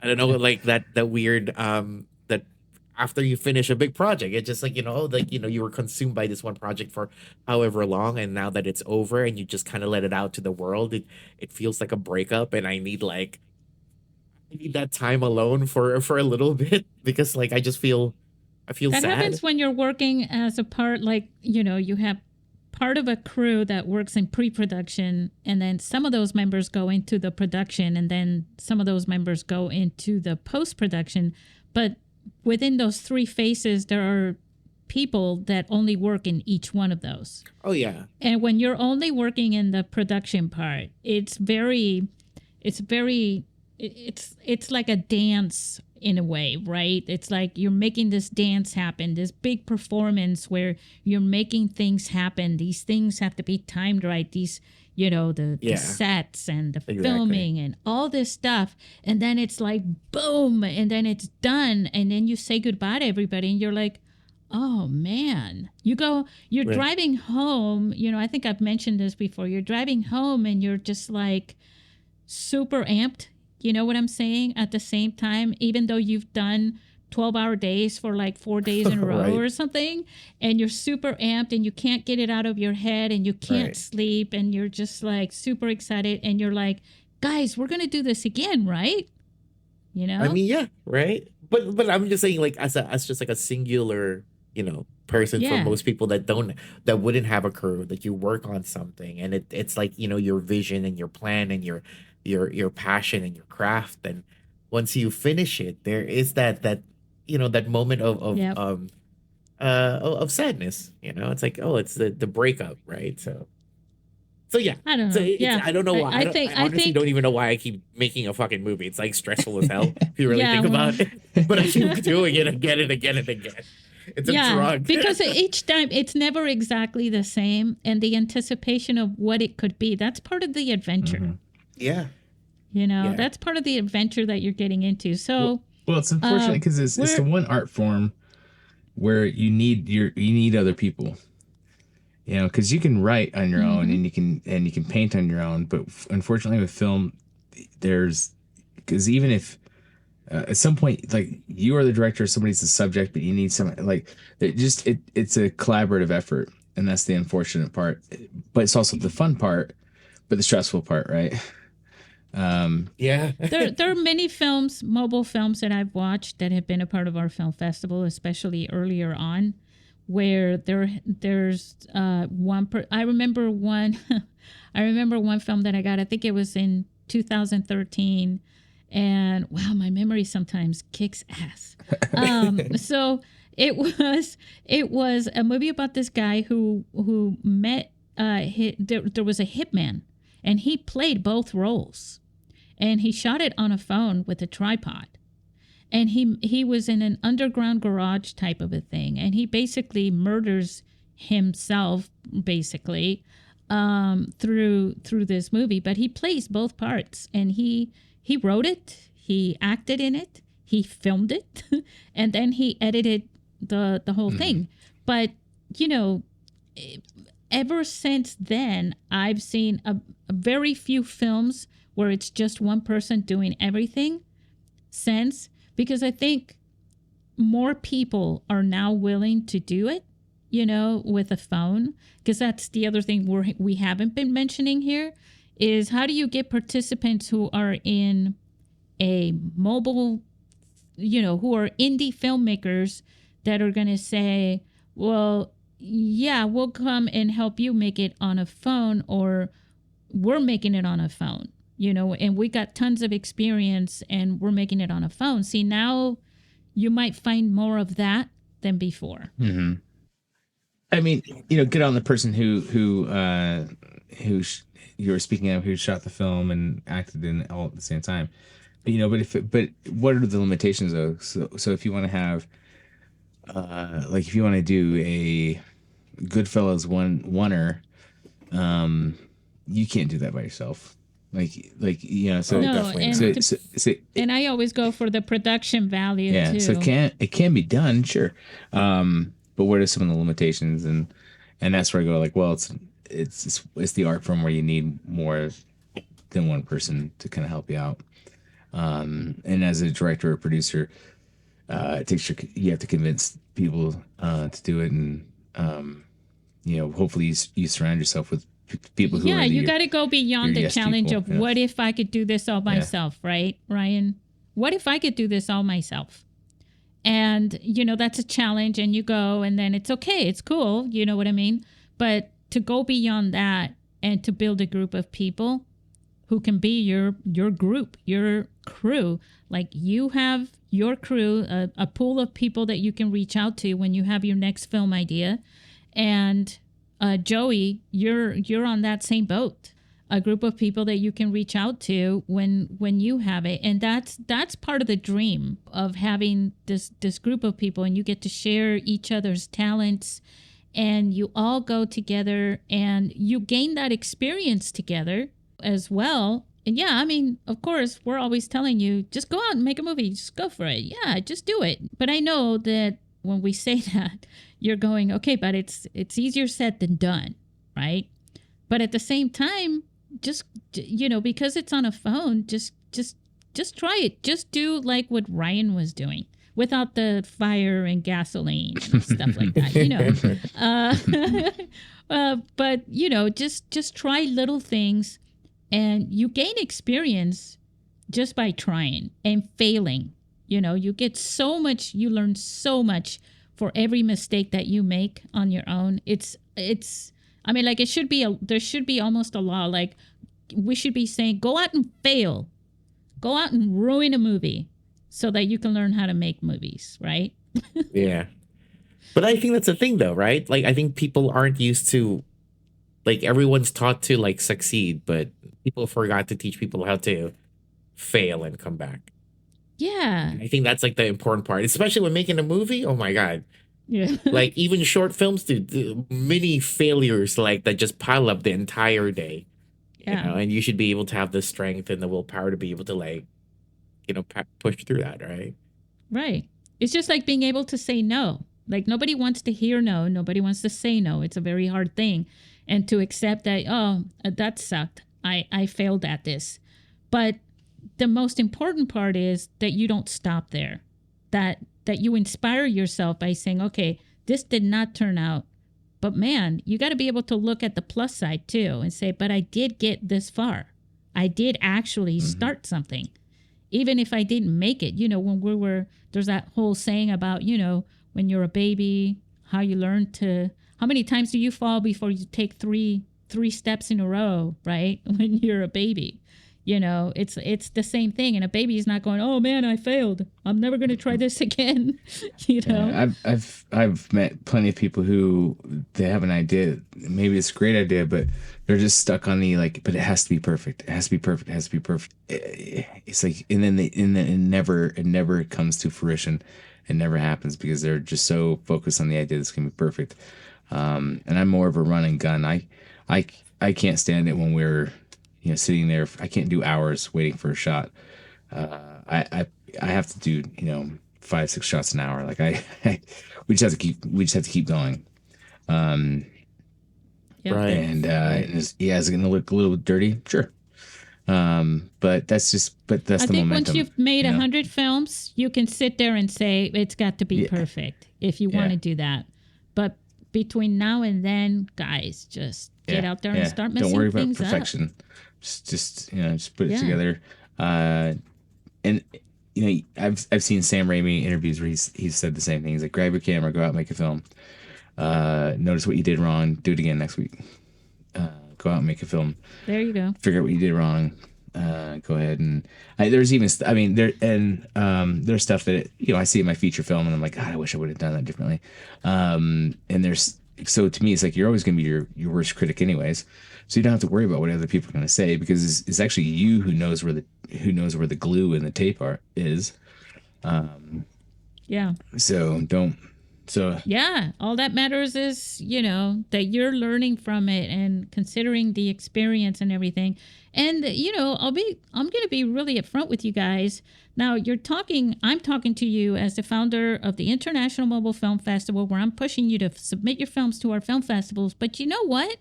I don't know, like that weird, that after you finish a big project, it's just like, you were consumed by this one project for however long, and now that it's over and you just kind of let it out to the world, it feels like a breakup. And I need that time alone for a little bit, because like I feel That sad. happens when you're working as a part, like, you have part of a crew that works in pre-production, and then some of those members go into the production, and then some of those members go into the post-production. But within those three phases, there are people that only work in each one of those. Oh yeah. And when you're only working in the production part, it's like a dance in a way, right? It's like you're making this dance happen, this big performance where you're making things happen. These things have to be timed right. These, the Yeah. sets and the Exactly. filming and all this stuff. And then it's like, boom, and then it's done. And then you say goodbye to everybody, and you're like, oh man. You're Right. driving home. I think I've mentioned this before. You're driving home and you're just like super amped. You know what I'm saying? At the same time, even though you've done 12-hour days for like 4 days in a row Right. or something, and you're super amped and you can't get it out of your head and you can't Right. sleep, and you're just like super excited, and you're like, guys, we're going to do this again, right? I mean, yeah, right. But I'm just saying, like, as just like a singular, person, for Yeah. most people that wouldn't have a crew, that you work on something, and it's like, your vision and your plan and your passion and your craft, and once you finish it, there is that moment Yep. of sadness. It's like, oh, it's the breakup, right? So yeah. I don't So know. Yeah. I don't know why. I think, I honestly don't even know why I keep making a fucking movie. It's like stressful as hell if you really Yeah, think well- about it. But I keep doing it again and again and again. It's a drug. because each time it's never exactly the same, and the anticipation of what it could be, that's part of the adventure. Mhm. Yeah. That's part of the adventure that you're getting into. So Well, it's unfortunate because it's the one art form where you need other people. Because you can write on your own, and you can paint on your own, but unfortunately with film, because even if at some point, like, you are the director, somebody's the subject, but you need some, like, it's a collaborative effort, and that's the unfortunate part. But it's also the fun part, but the stressful part, right? Yeah. there are many films, mobile films, that I've watched that have been a part of our film festival, especially earlier on, where there's one. I remember one. I remember one film that I got. I think it was in 2013, and wow, my memory sometimes kicks ass. So it was a movie about this guy who met. There was a hitman, and he played both roles. And he shot it on a phone with a tripod. And he was in an underground garage type of a thing. And he basically murders himself, basically, through this movie. But he plays both parts. And he wrote it, he acted in it, he filmed it, and then he edited the whole thing. But, ever since then, I've seen a very few films where it's just one person doing everything since, because I think more people are now willing to do it, with a phone, because that's the other thing we haven't been mentioning here, is how do you get participants who are in a mobile, who are indie filmmakers that are going to say, well, yeah, we'll come and help you make it on a phone, or we're making it on a phone, and we got tons of experience and we're making it on a phone. See, now you might find more of that than before. Mm-hmm. I mean, get on the person who you were speaking of, who shot the film and acted in it all at the same time. But what are the limitations though? So if you want to have, if you want to do a Goodfellas oneer, you can't do that by yourself. So no, and I always go for the production value too. So it can be done, sure. But what are some of the limitations? And that's where I go it's the art form where you need more than one person to kind of help you out. And as a director or producer, you have to convince people to do it, and hopefully you surround yourself with people who are you got to go beyond the challenge of what if I could do this all myself, right, Ryan? What if I could do this all myself? And that's a challenge, and you go, and then it's okay, it's cool, you know what I mean? But to go beyond that and to build a group of people who can be your group, your crew, like you have your crew, a pool of people that you can reach out to when you have your next film idea. And Joey, you're on that same boat, a group of people that you can reach out to when you have it. And that's part of the dream of having this group of people, and you get to share each other's talents, and you all go together and you gain that experience together as well. And of course, we're always telling you, just go out and make a movie, just go for it. Yeah, just do it. But I know that when we say that, you're going, okay, but it's easier said than done, right? But at the same time, just, because it's on a phone, just try it. Just do like what Ryan was doing without the fire and gasoline and stuff like that, but, just try little things, and you gain experience just by trying and failing. You get so much, you learn so much for every mistake that you make on your own. There should be almost a law, like we should be saying, go out and fail, go out and ruin a movie so that you can learn how to make movies, right? Yeah. But I think that's the thing though, right? Like, I think people aren't used to, like, everyone's taught to like succeed, but people forgot to teach people how to fail and come back. Yeah. I think that's like the important part, especially when making a movie. Oh my God. Yeah. Like, even short films do many failures like that just pile up the entire day. Yeah. And you should be able to have the strength and the willpower to be able to push through that, right? Right. It's just like being able to say no. Like, nobody wants to hear no. Nobody wants to say no. It's a very hard thing. And to accept that, that sucked. I failed at this. But the most important part is that you don't stop there. That you inspire yourself by saying, okay, this did not turn out. But man, you got to be able to look at the plus side too and say, but I did get this far. I did actually start something. Even if I didn't make it, when there's that whole saying about, when you're a baby, how you learn how many times do you fall before you take three steps in a row, right? When you're a baby, it's the same thing. And a baby is not going, oh man, I failed, I'm never going to try this again. Yeah, I've met plenty of people who they have an idea, maybe it's a great idea, but they're just stuck on but it has to be perfect. It has to be perfect. It has to be perfect. It's like, and then it never comes to fruition. It never happens because they're just so focused on the idea that's going to be perfect. And I'm more of a run and gun. I can't stand it when we're, sitting there. I can't do hours waiting for a shot. I have to do, 5-6 shots an hour. Like we just have to keep going. Yep. Right. And is it going to look a little dirty? Sure. But that's the momentum. I think once you've made 100 films, you can sit there and say it's got to be perfect if you want to do that. But between now and then, guys, just get out there and start messing things up. Don't worry about perfection. Just put it together. And I've seen Sam Raimi interviews where he's said the same thing. He's like, grab your camera, go out and make a film. Notice what you did wrong, do it again next week. Go out and make a film. There you go. Figure out what you did wrong. Go ahead and there's stuff that I see in my feature film and I'm like, God, I wish I would have done that differently. So to me, it's like you're always going to be your worst critic anyways. So you don't have to worry about what other people are going to say because it's actually you who knows where the glue in the tape is. Yeah. So yeah, all that matters is, that you're learning from it and considering the experience and everything. And, I'm going to be really upfront with you guys. Now I'm talking to you as the founder of the International Mobile Film Festival, where I'm pushing you to submit your films to our film festivals. But you know what?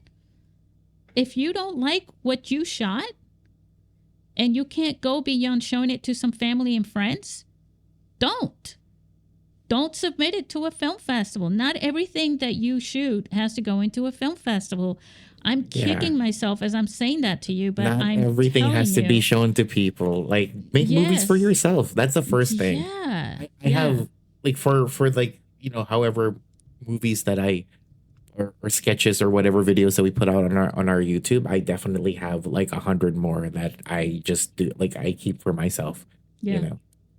If you don't like what you shot and you can't go beyond showing it to some family and friends, don't submit it to a film festival. Not everything that you shoot has to go into a film festival. I'm kicking myself as I'm saying that to you, but everything has to be shown to people. Like, make movies for yourself. That's the first thing. Yeah. I have like for like, however movies that or sketches or whatever videos that we put out on our YouTube, I definitely have like 100 more that I just do, like I keep for myself. Yeah.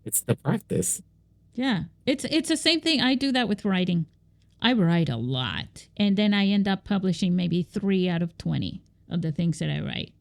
It's the practice. Yeah. It's the same thing. I do that with writing. I write a lot, and then I end up publishing maybe 3 out of 20 of the things that I write.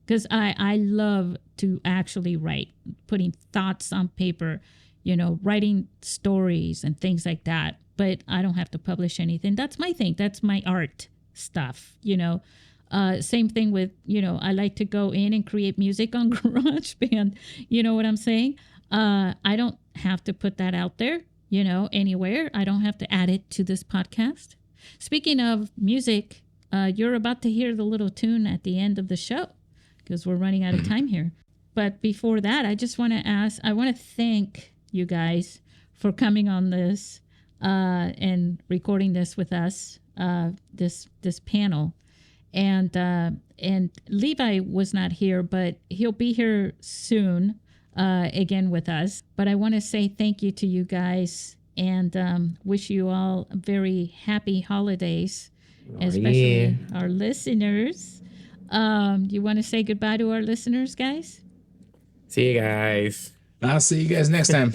Because I love to actually write, putting thoughts on paper, writing stories and things like that. But I don't have to publish anything. That's my thing. That's my art stuff, Same thing with, I like to go in and create music on GarageBand. You know what I'm saying? I don't have to put that out there, anywhere. I don't have to add it to this podcast. Speaking of music, you're about to hear the little tune at the end of the show because we're running out of time here. But before that, I just want to thank you guys for coming on this and recording this with us, this panel. And Levi was not here, but he'll be here soon. Again with us. But I want to say thank you to you guys and wish you all very happy holidays, especially our listeners. You want to say goodbye to our listeners, guys? See you guys. I'll see you guys next time.